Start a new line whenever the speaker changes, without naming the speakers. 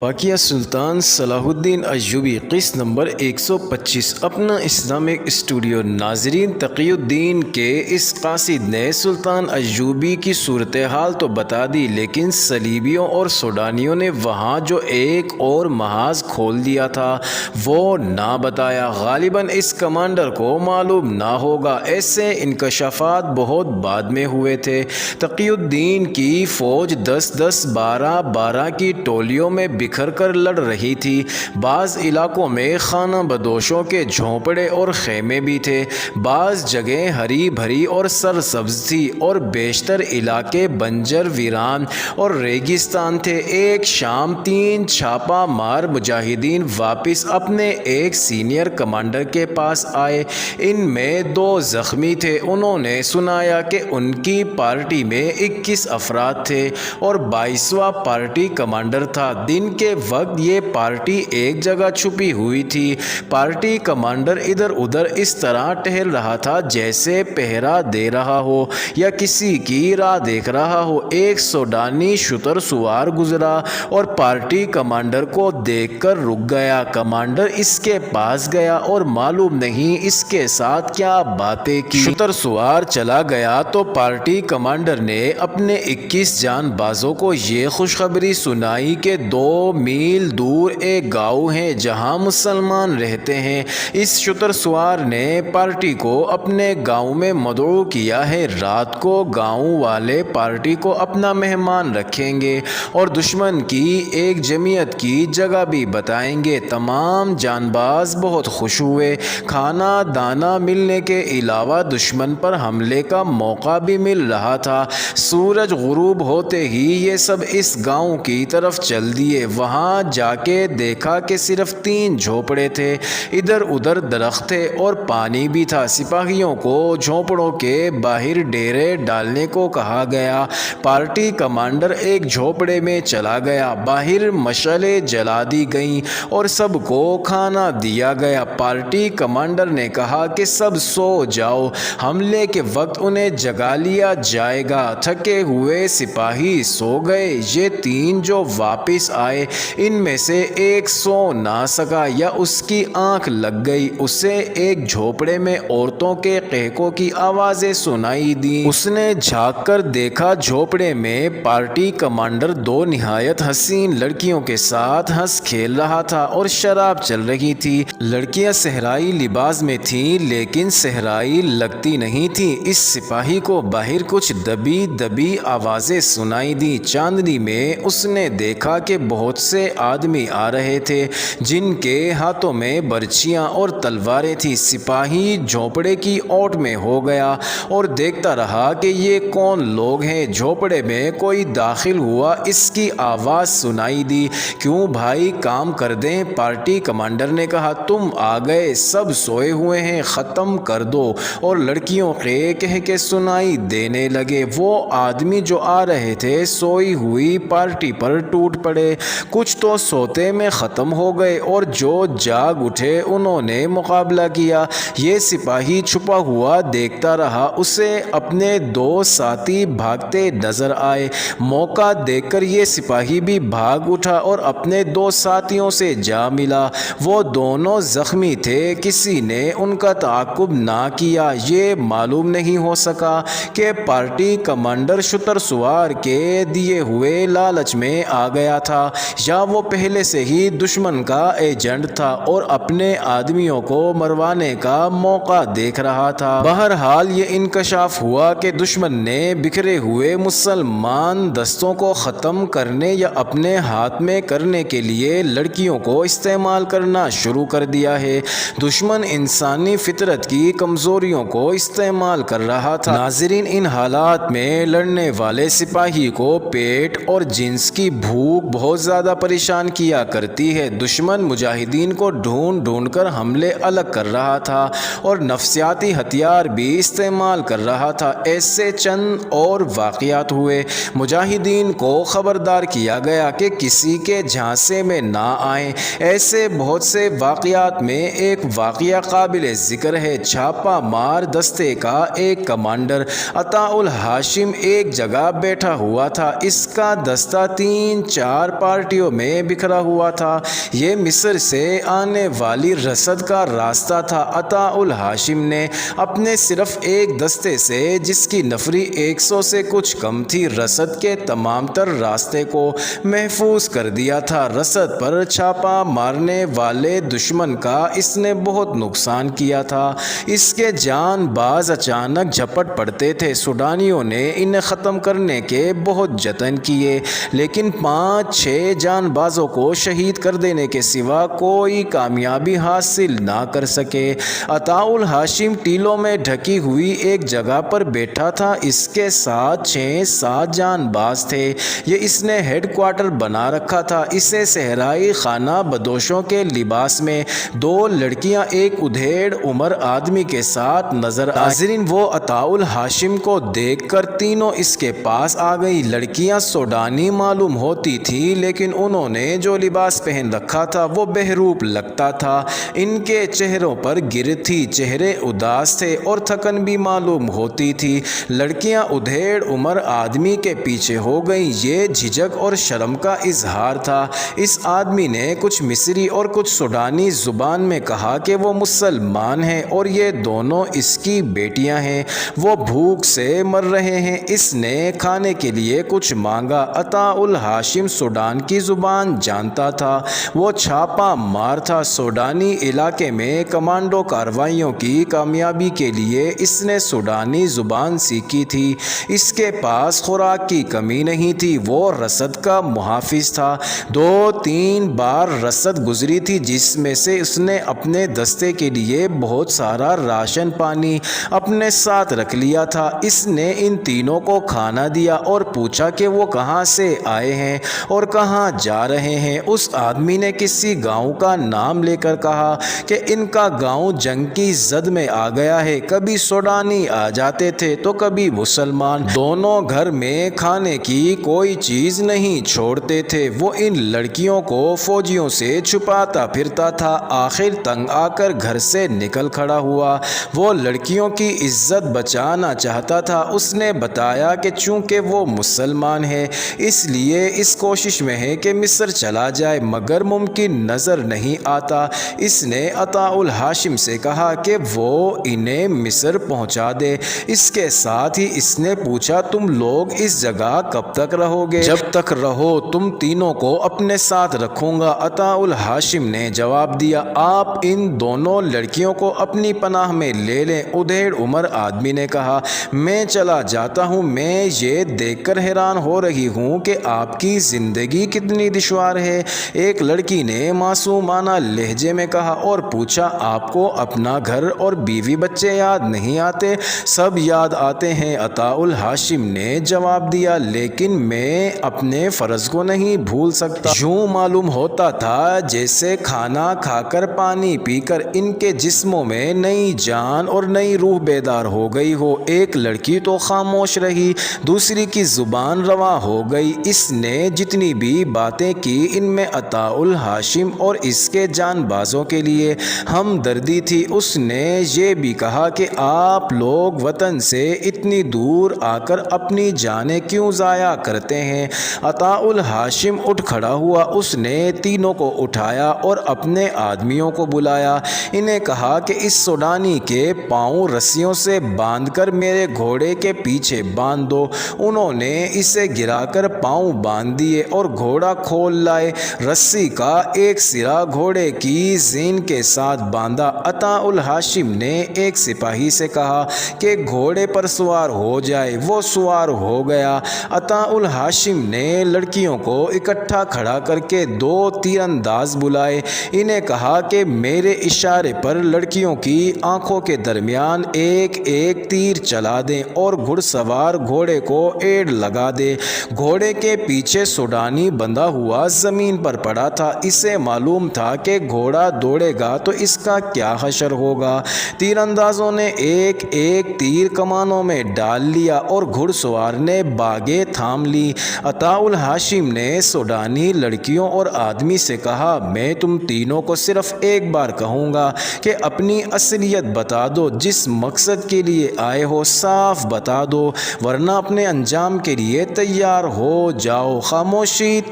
واقعہ سلطان صلاح الدین ایوبی قسط نمبر 125 اپنا اسلامک اسٹوڈیو۔ ناظرین، تقی الدین کے اس قاصد نے سلطان ایوبی کی صورتحال تو بتا دی، لیکن صلیبیوں اور سوڈانیوں نے وہاں جو ایک اور محاذ کھول دیا تھا وہ نہ بتایا۔ غالباً اس کمانڈر کو معلوم نہ ہوگا، ایسے انکشافات بہت بعد میں ہوئے تھے۔ تقی الدین کی فوج 10-10 12-12 کی ٹولیوں میں بکھر کر لڑ رہی تھی۔ بعض علاقوں میں خانہ بدوشوں کے جھونپڑے اور خیمے بھی تھے، بعض جگہیں ہری بھری اور سرسبز تھی اور بیشتر علاقے بنجر ویران اور ریگستان تھے۔ ایک شام 3 چھاپہ مار مجاہدین واپس اپنے ایک سینئر کمانڈر کے پاس آئے۔ ان میں 2 زخمی تھے۔ انہوں نے سنایا کہ ان کی پارٹی میں 21 افراد تھے اور 22واں پارٹی کمانڈر تھا۔ دن کے وقت یہ پارٹی ایک جگہ چھپی ہوئی تھی۔ پارٹی کمانڈر ادھر ادھر اس طرح ٹہل رہا تھا جیسے پہرا دے رہا ہو یا کسی کی راہ دیکھ رہا ہو۔ ایک سوڈانی شتر سوار گزرا اور پارٹی کمانڈر کو دیکھ کر رک گیا۔ کمانڈر اس کے پاس گیا اور معلوم نہیں اس کے ساتھ کیا باتیں کی۔ شتر سوار چلا گیا تو پارٹی کمانڈر نے اپنے 21 جان بازوں کو یہ خوشخبری سنائی کہ 2 میل دور ایک گاؤں ہے جہاں مسلمان رہتے ہیں۔ اس شتر سوار نے پارٹی کو اپنے گاؤں میں مدعو کیا ہے۔ رات کو گاؤں والے پارٹی کو اپنا مہمان رکھیں گے اور دشمن کی ایک جمعیت کی جگہ بھی بتائیں گے۔ تمام جان باز بہت خوش ہوئے۔ کھانا دانا ملنے کے علاوہ دشمن پر حملے کا موقع بھی مل رہا تھا۔ سورج غروب ہوتے ہی یہ سب اس گاؤں کی طرف چل دیے۔ وہاں جا کے دیکھا کہ صرف 3 جھونپڑے تھے، ادھر ادھر درخت تھے اور پانی بھی تھا۔ سپاہیوں کو جھونپڑوں کے باہر ڈیرے ڈالنے کو کہا گیا۔ پارٹی کمانڈر ایک جھونپڑے میں چلا گیا۔ باہر مشعلیں جلا دی گئیں اور سب کو کھانا دیا گیا۔ پارٹی کمانڈر نے کہا کہ سب سو جاؤ، حملے کے وقت انہیں جگا لیا جائے گا۔ تھکے ہوئے سپاہی سو گئے۔ یہ 3 جو واپس آئے ان میں سے ایک سو نہ سکا یا اس کی آنکھ لگ گئی۔ اسے ایک جھونپڑے میں عورتوں کے قہقوں کی آوازیں سنائی دیں۔ اس نے جھانک کر دیکھا، جھونپڑے میں پارٹی کمانڈر 2 نہایت حسین لڑکیوں کے ساتھ ہنس کھیل رہا تھا اور شراب چل رہی تھی۔ لڑکیاں صحرائی لباس میں تھیں لیکن صحرائی لگتی نہیں تھیں۔ اس سپاہی کو باہر کچھ دبی دبی آوازیں سنائی دیں۔ چاندنی میں اس نے دیکھا کہ بہت سے آدمی آ رہے تھے جن کے ہاتھوں میں برچیاں اور تلواریں تھیں۔ سپاہی جھونپڑے کی اوٹ میں ہو گیا اور دیکھتا رہا کہ یہ کون لوگ ہیں۔ جھونپڑے میں کوئی داخل ہوا، اس کی آواز سنائی دی، کیوں بھائی کام کر دیں؟ پارٹی کمانڈر نے کہا، تم آ گئے، سب سوئے ہوئے ہیں، ختم کر دو۔ اور لڑکیوں کے کہکے سنائی دینے لگے۔ وہ آدمی جو آ رہے تھے سوئی ہوئی پارٹی پر ٹوٹ پڑے۔ کچھ تو سوتے میں ختم ہو گئے اور جو جاگ اٹھے انہوں نے مقابلہ کیا۔ یہ سپاہی چھپا ہوا دیکھتا رہا۔ اسے اپنے 2 ساتھی بھاگتے نظر آئے۔ موقع دیکھ کر یہ سپاہی بھی بھاگ اٹھا اور اپنے 2 ساتھیوں سے جا ملا۔ وہ دونوں زخمی تھے، کسی نے ان کا تعاقب نہ کیا۔ یہ معلوم نہیں ہو سکا کہ پارٹی کمانڈر شتر سوار کے دیے ہوئے لالچ میں آ گیا تھا یا وہ پہلے سے ہی دشمن کا ایجنٹ تھا اور اپنے آدمیوں کو مروانے کا موقع دیکھ رہا تھا۔ بہرحال یہ انکشاف ہوا کہ دشمن نے بکھرے ہوئے مسلمان دستوں کو ختم کرنے یا اپنے ہاتھ میں کرنے کے لیے لڑکیوں کو استعمال کرنا شروع کر دیا ہے۔ دشمن انسانی فطرت کی کمزوریوں کو استعمال کر رہا تھا۔ ناظرین، ان حالات میں لڑنے والے سپاہی کو پیٹ اور جنس کی بھوک بہت زیادہ پریشان کیا کرتی ہے۔ دشمن مجاہدین کو ڈھونڈ ڈھونڈ کر حملے الگ کر رہا تھا اور نفسیاتی ہتھیار بھی استعمال کر رہا تھا۔ ایسے چند اور واقعات ہوئے۔ مجاہدین کو خبردار کیا گیا کہ کسی کے جھانسے میں نہ آئیں۔ ایسے بہت سے واقعات میں ایک واقعہ قابل ذکر ہے۔ چھاپہ مار دستے کا ایک کمانڈر عطاء الہاشم ایک جگہ بیٹھا ہوا تھا۔ اس کا دستہ 3-4 پارٹی پارٹیوں میں بکھرا ہوا تھا۔ یہ مصر سے آنے والی رسد کا راستہ تھا۔ عطاء الہاشم نے اپنے صرف ایک دستے سے، جس کی نفری 100 سے کچھ کم تھی، رسد کے تمام تر راستے کو محفوظ کر دیا تھا۔ رسد پر چھاپا مارنے والے دشمن کا اس نے بہت نقصان کیا تھا۔ اس کے جان باز اچانک جھپٹ پڑتے تھے۔ سوڈانیوں نے انہیں ختم کرنے کے بہت جتن کیے، لیکن 5-6 جان بازوں کو شہید کر دینے کے سوا کوئی کامیابی حاصل نہ کر سکے۔ عطاء الہاشم ٹیلوں میں ڈھکی ہوئی ایک جگہ پر بیٹھا تھا۔ اس کے ساتھ 6-7 جان باز تھے۔ یہ اس نے ہیڈ کوارٹر بنا رکھا تھا۔ اسے صحرائی خانہ بدوشوں کے لباس میں 2 لڑکیاں ایک ادھیڑ عمر آدمی کے ساتھ نظر آئیں۔ ناظرین، وہ عطاء الہاشم کو دیکھ کر تینوں اس کے پاس آ گئی۔ لڑکیاں سوڈانی معلوم ہوتی تھیں، لیکن انہوں نے جو لباس پہن رکھا تھا وہ بہروپ لگتا تھا۔ ان کے چہروں پر گر تھی، چہرے اداس تھے اور تھکن بھی معلوم ہوتی تھی۔ لڑکیاں ادھیڑ عمر آدمی کے پیچھے ہو گئیں۔ یہ جھجک اور شرم کا اظہار تھا۔ اس آدمی نے کچھ مصری اور کچھ سوڈانی زبان میں کہا کہ وہ مسلمان ہیں اور یہ دونوں اس کی بیٹیاں ہیں۔ وہ بھوک سے مر رہے ہیں۔ اس نے کھانے کے لیے کچھ مانگا۔ عطاء الہاشم سوڈان کی زبان جانتا تھا۔ وہ چھاپا مار تھا۔ سوڈانی علاقے میں کمانڈو کارروائیوں کی کامیابی کے لیے اس نے سوڈانی زبان سیکھی تھی۔ اس کے پاس خوراک کی کمی نہیں تھی۔ وہ رسد کا محافظ تھا۔ 2-3 بار رسد گزری تھی، جس میں سے اس نے اپنے دستے کے لیے بہت سارا راشن پانی اپنے ساتھ رکھ لیا تھا۔ اس نے ان تینوں کو کھانا دیا اور پوچھا کہ وہ کہاں سے آئے ہیں اور کہاں جا رہے ہیں۔ اس آدمی نے کسی گاؤں کا نام لے کر کہا کہ ان کا گاؤں جنگ کی زد میں آ گیا ہے۔ کبھی سوڈانی آ جاتے تھے تو کبھی مسلمان۔ دونوں گھر میں کھانے کی کوئی چیز نہیں چھوڑتے تھے۔ وہ ان لڑکیوں کو فوجیوں سے چھپاتا پھرتا تھا۔ آخر تنگ آ کر گھر سے نکل کھڑا ہوا۔ وہ لڑکیوں کی عزت بچانا چاہتا تھا۔ اس نے بتایا کہ چونکہ وہ مسلمان ہے اس لیے اس کوشش میں ہے کہ مصر چلا جائے، مگر ممکن نظر نہیں آتا۔ اس نے عطاء الہاشم سے کہا کہ وہ انہیں مصر پہنچا دے۔ اس کے ساتھ ہی اس نے پوچھا، تم لوگ اس جگہ کب تک رہو گے؟ جب تک رہو، تم تینوں کو اپنے ساتھ رکھوں گا۔ عطاء الہاشم نے جواب دیا، آپ ان دونوں لڑکیوں کو اپنی پناہ میں لے لیں۔ ادھیڑ عمر آدمی نے کہا، میں چلا جاتا ہوں۔ میں یہ دیکھ کر حیران ہو رہی ہوں کہ آپ کی زندگی کتنی دشوار ہے۔ ایک لڑکی نے معصومانہ لہجے میں کہا اور پوچھا، آپ کو اپنا گھر اور بیوی بچے یاد نہیں آتے؟ سب یاد آتے ہیں، عطاء الہاشم نے جواب دیا، لیکن میں اپنے فرض کو نہیں بھول سکتا۔ یوں معلوم ہوتا تھا جیسے کھانا کھا کر پانی پی کر ان کے جسموں میں نئی جان اور نئی روح بیدار ہو گئی ہو۔ ایک لڑکی تو خاموش رہی، دوسری کی زبان رواں ہو گئی۔ اس نے جتنی بھی باتیں کی، ان میں عطاء الہاشم اور اس کے جان بازوں کے لیے ہمدردی تھی۔ اس نے یہ بھی کہا کہ آپ لوگ وطن سے اتنی دور آ کر اپنی جانیں کیوں ضائع کرتے ہیں؟ عطاء الہاشم اٹھ کھڑا ہوا۔ اس نے تینوں کو اٹھایا اور اپنے آدمیوں کو بلایا۔ انہیں کہا کہ اس سوڈانی کے پاؤں رسیوں سے باندھ کر میرے گھوڑے کے پیچھے باندھ دو۔ انہوں نے اسے گرا کر پاؤں باندھ دیے اور گھوڑا کھول لائے۔ رسی کا ایک سرا گھوڑے کی زین کے ساتھ باندھا۔ عطاء الہاشم نے ایک سپاہی سے کہا کہ گھوڑے پر سوار ہو جائے۔ وہ سوار ہو گیا۔ عطاء الہاشم نے لڑکیوں کو اکٹھا کھڑا کر کے 2 تیر انداز بلائے۔ انہیں کہا کہ میرے اشارے پر لڑکیوں کی آنکھوں کے درمیان ایک ایک تیر چلا دیں اور گھڑ سوار گھوڑے کو ایڑ لگا دے۔ گھوڑے کے پیچھے سوڈانی بندھا ہوا زمین پر پڑا تھا۔ اسے معلوم تھا کہ گھوڑا دوڑے گا تو اس کا کیا حشر ہوگا۔ تیر اندازوں نے ایک ایک تیر کمانوں میں ڈال لیا اور گھڑ سوار نے باگیں تھام لی۔ عطاء الہاشم نے سوڈانی لڑکیوں اور آدمی سے کہا، میں تم تینوں کو صرف ایک بار کہوں گا کہ اپنی اصلیت بتا دو۔ جس مقصد کے لیے آئے ہو صاف بتا دو، ورنہ اپنے انجام کے لیے تیار ہو جاؤ۔ خاموشی